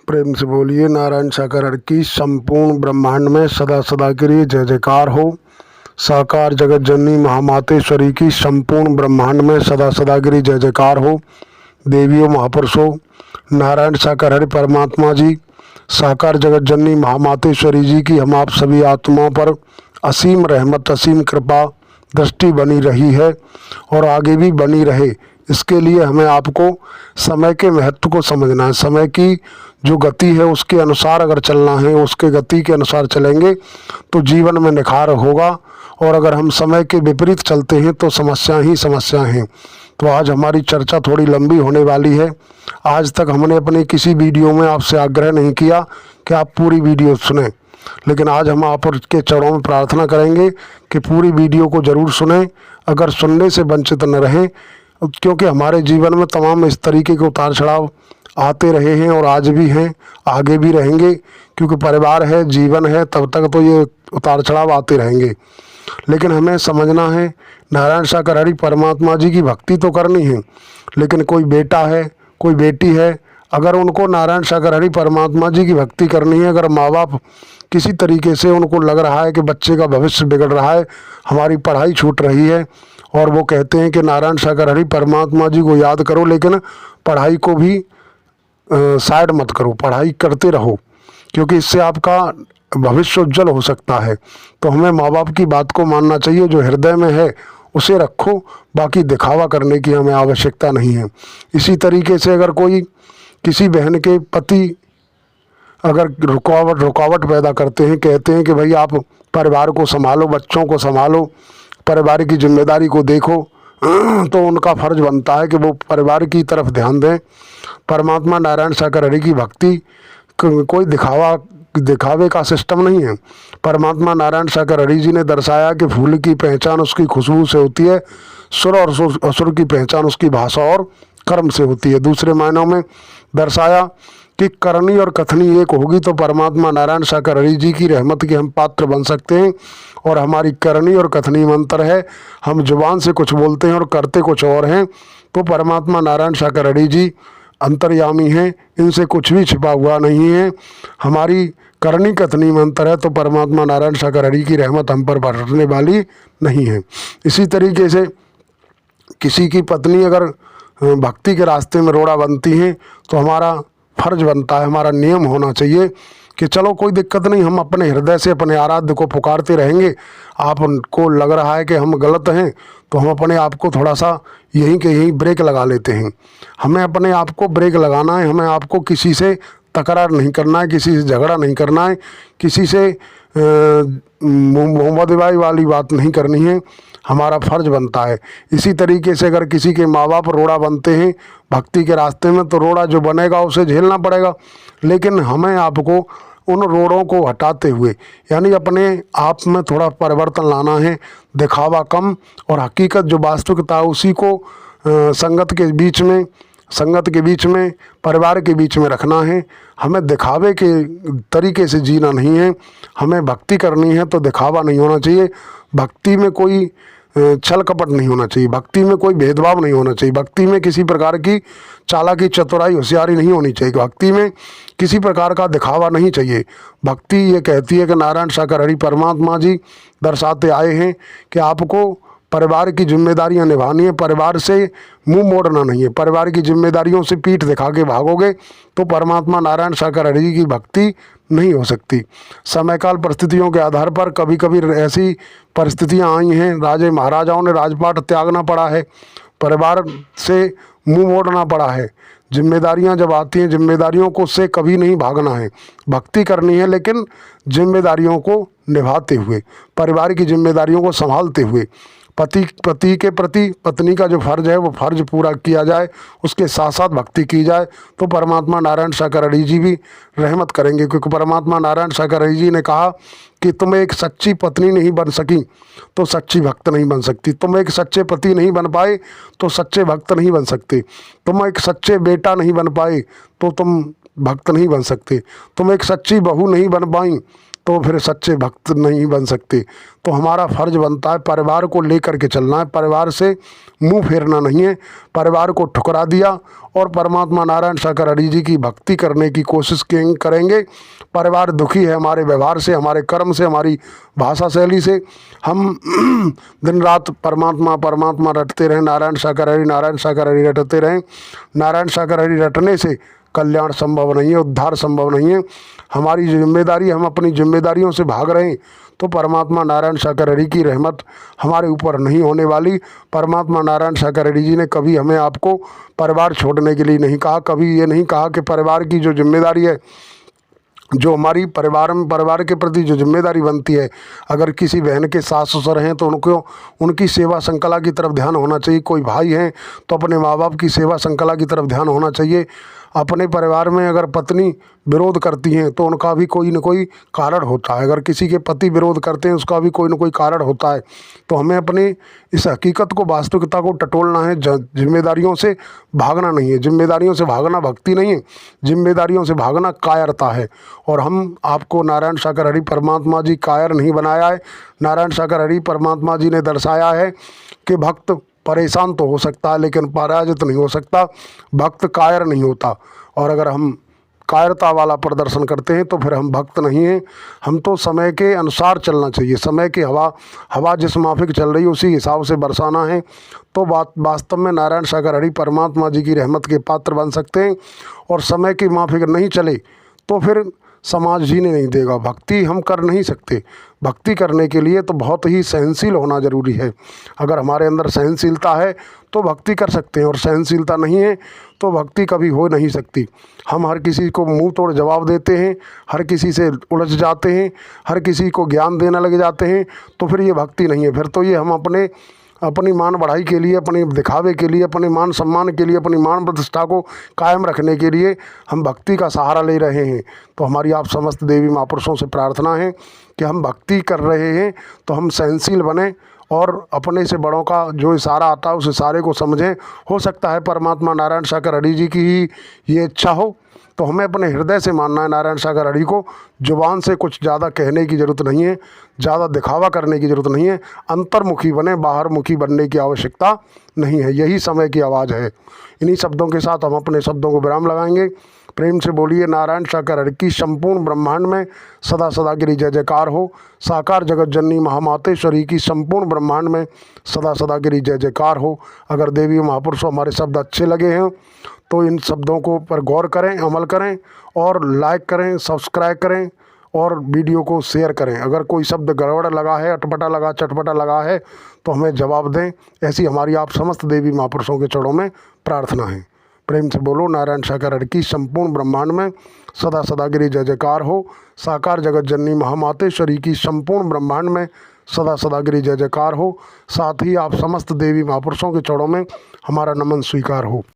प्रेम से बोलिए नारायण सागर की संपूर्ण ब्रह्मांड में सदा सदा के लिए जय जयकार हो। साकार जगत जननी महामातेश्वरी की संपूर्ण ब्रह्मांड में सदा सदा के लिए जय जयकार हो। देवियों महापुरुषों, नारायण सागर हरि परमात्मा जी, साकार जगत जननी महामातेश्वरी जी की हम आप सभी आत्माओं पर असीम रहमत, असीम कृपा दृष्टि बनी रही है और आगे भी बनी रहे। इसके लिए हमें आपको समय के महत्व को समझना है। समय की जो गति है उसके अनुसार अगर चलना है, उसके गति के अनुसार चलेंगे तो जीवन में निखार होगा, और अगर हम समय के विपरीत चलते हैं तो समस्या ही समस्या हैं। तो आज हमारी चर्चा थोड़ी लंबी होने वाली है। आज तक हमने अपने किसी वीडियो में आपसे आग्रह नहीं किया कि आप पूरी वीडियो सुनें, लेकिन आज हम आप के चरणों में प्रार्थना करेंगे कि पूरी वीडियो को ज़रूर सुनें, अगर सुनने से वंचित न रहें, क्योंकि हमारे जीवन में तमाम इस तरीके के उतार चढ़ाव आते रहे हैं और आज भी हैं, आगे भी रहेंगे। क्योंकि परिवार है, जीवन है, तब तक तो ये उतार चढ़ाव आते रहेंगे। लेकिन हमें समझना है, नारायण सागर हरि परमात्मा जी की भक्ति तो करनी है, लेकिन कोई बेटा है, कोई बेटी है, अगर उनको नारायण सागर हरि परमात्मा जी की भक्ति करनी है, अगर माँ बाप किसी तरीके से उनको लग रहा है कि बच्चे का भविष्य बिगड़ रहा है, हमारी पढ़ाई छूट रही है, और वो कहते हैं कि नारायण सागर हरि परमात्मा जी को याद करो लेकिन पढ़ाई को भी साइड मत करो, पढ़ाई करते रहो, क्योंकि इससे आपका भविष्य उज्जवल हो सकता है। तो हमें माँ बाप की बात को मानना चाहिए, जो हृदय में है उसे रखो, बाकी दिखावा करने की हमें आवश्यकता नहीं है। इसी तरीके से अगर कोई किसी बहन के पति अगर रुकावट पैदा करते हैं, कहते हैं कि भाई आप परिवार को संभालो, बच्चों को संभालो, परिवार की जिम्मेदारी को देखो, तो उनका फर्ज बनता है कि वो परिवार की तरफ ध्यान दें। परमात्मा नारायण सागर हरि की भक्ति कोई दिखावे का सिस्टम नहीं है। परमात्मा नारायण सागर हरि जी ने दर्शाया कि फूल की पहचान उसकी खुशबू से होती है, सुर और असुर की पहचान उसकी भाषा और कर्म से होती है। दूसरे मायनों में दर्शाया कि करनी और कथनी एक होगी तो परमात्मा नारायण सागर हरि जी की रहमत के हम पात्र बन सकते हैं। और हमारी करनी और कथनी में अंतर है, हम जुबान से कुछ बोलते हैं और करते कुछ और हैं। तो परमात्मा नारायण सागर हरि जी अंतर्यामी हैं, इनसे कुछ भी छिपा हुआ नहीं है। हमारी करनी कथनी में अंतर है, तो परमात्मा नारायण सागर हरि की रहमत हम पर बरसने वाली नहीं है। इसी तरीके से किसी की पत्नी अगर भक्ति के रास्ते में रोड़ा बनती हैं तो हमारा फर्ज बनता है, हमारा नियम होना चाहिए कि चलो कोई दिक्कत नहीं, हम अपने हृदय से अपने आराध्य को पुकारते रहेंगे। आपको लग रहा है कि हम गलत हैं तो हम अपने आप को थोड़ा सा यहीं के यहीं ब्रेक लगा लेते हैं। हमें अपने आप को ब्रेक लगाना है, हमें आपको किसी से तकरार नहीं करना है, किसी से झगड़ा नहीं करना है, किसी से मोहब्बत वाली बात नहीं करनी है, हमारा फर्ज बनता है। इसी तरीके से अगर किसी के माँ बाप रोड़ा बनते हैं भक्ति के रास्ते में, तो रोड़ा जो बनेगा उसे झेलना पड़ेगा। लेकिन हमें आपको उन रोड़ों को हटाते हुए, यानी अपने आप में थोड़ा परिवर्तन लाना है, दिखावा कम और हकीकत जो वास्तविकता है उसी को संगत के बीच में परिवार के बीच में रखना है। हमें दिखावे के तरीके से जीना नहीं है, हमें भक्ति करनी है तो दिखावा नहीं होना चाहिए। भक्ति में कोई छल कपट नहीं होना चाहिए, भक्ति में कोई भेदभाव नहीं होना चाहिए, भक्ति में किसी प्रकार की चालाकी चतुराई होशियारी नहीं होनी चाहिए, भक्ति में किसी प्रकार का दिखावा नहीं चाहिए। भक्ति ये कहती है कि नारायण सागर हरि परमात्मा जी दर्शाते आए हैं कि आपको परिवार की जिम्मेदारियां निभानी है, परिवार से मुंह मोड़ना नहीं है। परिवार की जिम्मेदारियों से पीठ दिखा के भागोगे तो परमात्मा नारायण सागर हरि जी की भक्ति नहीं हो सकती। समय काल परिस्थितियों के आधार पर कभी कभी ऐसी परिस्थितियां आई हैं, राजे महाराजाओं ने राजपाट त्यागना पड़ा है, परिवार से मुंह मोड़ना पड़ा है। जिम्मेदारियां जब आती हैं, जिम्मेदारियों को से कभी नहीं भागना है, भक्ति करनी है, लेकिन जिम्मेदारियों को निभाते हुए, परिवार की जिम्मेदारियों को संभालते हुए। पति के प्रति पत्नी का जो फर्ज है वो फर्ज पूरा किया जाए, उसके साथ साथ भक्ति की जाए, तो परमात्मा नारायण सागर हरि जी भी रहमत करेंगे। क्योंकि परमात्मा नारायण सागर हरि जी ने कहा कि तुम एक सच्ची पत्नी नहीं बन सकी तो सच्ची भक्त नहीं बन सकती, तुम एक सच्चे पति नहीं बन पाए तो सच्चे भक्त नहीं बन सकते, तुम एक सच्चे बेटा नहीं बन पाए तो तुम भक्त नहीं बन सकते, तुम एक सच्ची बहू नहीं बन पाई तो फिर सच्चे भक्त नहीं बन सकते। तो हमारा फर्ज बनता है परिवार को लेकर के चलना है, परिवार से मुंह फेरना नहीं है। परिवार को ठुकरा दिया और परमात्मा नारायण सागर हरि जी की भक्ति करने की कोशिश करेंगे। परिवार दुखी है हमारे व्यवहार से, हमारे कर्म से, हमारी भाषा शैली से। हम दिन रात परमात्मा परमात्मा रटते रहें, नारायण सागर हरि रटते रहें। नारायण सागर हरि रटने से कल्याण संभव नहीं है, उद्धार संभव नहीं है। हमारी जिम्मेदारी, हम अपनी जिम्मेदारियों से भाग रहे हैं तो परमात्मा नारायण सागर हरि की रहमत हमारे ऊपर नहीं होने वाली। परमात्मा नारायण सागर हरि जी ने कभी हमें आपको परिवार छोड़ने के लिए नहीं कहा, कभी ये नहीं कहा कि परिवार की जो जिम्मेदारी है, जो हमारी परिवार के प्रति जो जिम्मेदारी बनती है, अगर किसी बहन के सास ससुर हैं तो उनकी सेवा संकला की तरफ ध्यान होना चाहिए। कोई भाई हैं तो अपने माँ बाप की सेवा संकला की तरफ ध्यान होना चाहिए। अपने परिवार में अगर पत्नी विरोध करती हैं तो उनका भी कोई न कोई कारण होता है। अगर किसी के पति विरोध करते हैं उसका भी कोई न कोई कारण होता है। तो हमें अपने इस हकीकत को, वास्तविकता को टटोलना है। जिम्मेदारियों से भागना नहीं है, जिम्मेदारियों से भागना भक्ति नहीं है, जिम्मेदारियों से भागना कायरता है। और हम आपको नारायण सागर हरि परमात्मा जी कायर नहीं बनाया है। नारायण सागर हरि परमात्मा जी ने दर्शाया है कि भक्त परेशान तो हो सकता है लेकिन पराजित नहीं हो सकता, भक्त कायर नहीं होता। और अगर हम कायरता वाला प्रदर्शन करते हैं तो फिर हम भक्त नहीं हैं। हम तो समय के अनुसार चलना चाहिए। समय की हवा जिस माफिक चल रही है उसी हिसाब से बरसाना है। तो वास्तव में नारायण सागर हरि परमात्मा जी की रहमत के पात्र बन सकते हैं। और समय की माफिक नहीं चले तो फिर समाज जीने नहीं देगा। भक्ति हम कर नहीं सकते। भक्ति करने के लिए तो बहुत ही सहनशील होना ज़रूरी है। अगर हमारे अंदर सहनशीलता है तो भक्ति कर सकते हैं, और सहनशीलता नहीं है तो भक्ति कभी हो नहीं सकती। हम हर किसी को मुंह तोड़ जवाब देते हैं, हर किसी से उलझ जाते हैं, हर किसी को ज्ञान देने लग जाते हैं, तो फिर ये भक्ति नहीं है। फिर तो ये हम अपनी मान बढ़ाई के लिए, अपने दिखावे के लिए, अपने मान सम्मान के लिए, अपनी मान प्रतिष्ठा को कायम रखने के लिए हम भक्ति का सहारा ले रहे हैं। तो हमारी आप समस्त देवी महापुरुषों से प्रार्थना है कि हम भक्ति कर रहे हैं तो हम सहनशील बने और अपने से बड़ों का जो इशारा आता है उस इशारे को समझें। हो सकता है परमात्मा नारायण सागर हरि जी की ही ये इच्छा हो, तो हमें अपने हृदय से मानना है नारायण सागर हरि को। जुबान से कुछ ज़्यादा कहने की ज़रूरत नहीं है, ज़्यादा दिखावा करने की ज़रूरत नहीं है। अंतर्मुखी बने, बाहरमुखी बनने की आवश्यकता नहीं है। यही समय की आवाज़ है। इन्हीं शब्दों के साथ हम अपने शब्दों को विराम लगाएंगे। प्रेम से बोलिए नारायण सागर हरि की संपूर्ण ब्रह्मांड में सदा सदा गिरी जय जयकार हो। साकार जगत जननी महामातेश्वरी की संपूर्ण ब्रह्मांड में सदा सदा गिरी जय जयकार हो। अगर देवी महापुरुषों हमारे शब्द अच्छे लगे हैं तो इन शब्दों को पर गौर करें, अमल करें और लाइक करें, सब्सक्राइब करें और वीडियो को शेयर करें। अगर कोई शब्द गड़बड़ लगा है, अटपटा लगा, चटपटा लगा है तो हमें जवाब दें। ऐसी हमारी आप समस्त देवी महापुरुषों के चरणों में प्रार्थना है। प्रेम से बोलो नारायण सागर हरि की संपूर्ण ब्रह्मांड में सदा सदा गिरी जय जयकार हो। साकार जगत जननी महामातेश्वरी की संपूर्ण ब्रह्मांड में सदा सदा गिरी जय जयकार हो। साथ ही आप समस्त देवी महापुरुषों के चरणों में हमारा नमन स्वीकार हो।